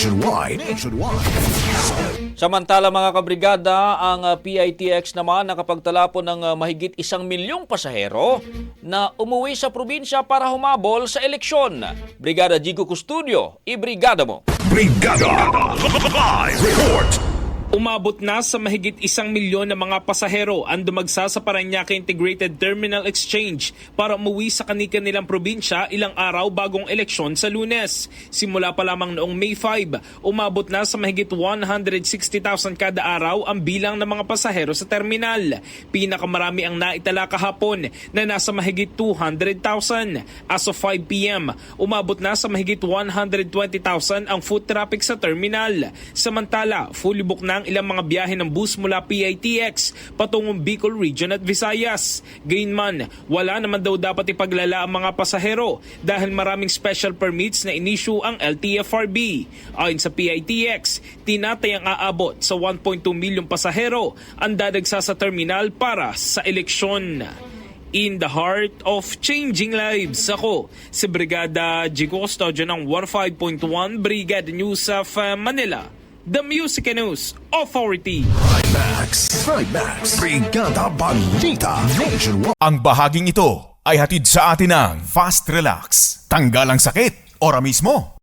Nationwide. Samantala mga kabrigada, ang PITX naman nakapagtala po ng mahigit 1 milyong pasahero na umuwi sa probinsya para humabol sa eleksyon. Brigada Jigo Custodio, ibrigada mo. Brigada Live Report. Umabot na sa mahigit 1 milyon na mga pasahero ang dumagsa sa Parañaque Integrated Terminal Exchange para umuwi sa kani-kanilang probinsya ilang araw bagong eleksyon sa Lunes. Simula pa lamang noong May 5, umabot na sa mahigit 160,000 kada araw ang bilang ng mga pasahero sa terminal. Pinakamarami ang naitala kahapon na nasa mahigit 200,000. As of 5 p.m., umabot na sa mahigit 120,000 ang foot traffic sa terminal. Samantala, fully booked na ang ilang mga biyahe ng bus mula PITX patungong Bicol Region at Visayas. Gayunman, wala naman daw dapat ipaglala ang mga pasahero dahil maraming special permits na inisyu ang LTFRB. Ayon sa PITX, tinatayang aabot sa 1.2 milyong pasahero ang dadagsa sa terminal para sa eleksyon. In the heart of changing lives, ako si Brigada Jigo Custodio ng 105.1 Brigada News of Manila, the Music and News Authority. Trimax. Brigada Balita Nationwide. Ang bahaging ito ay hatid sa atin ng Fast Relax. Tanggal ang sakit, ora mismo.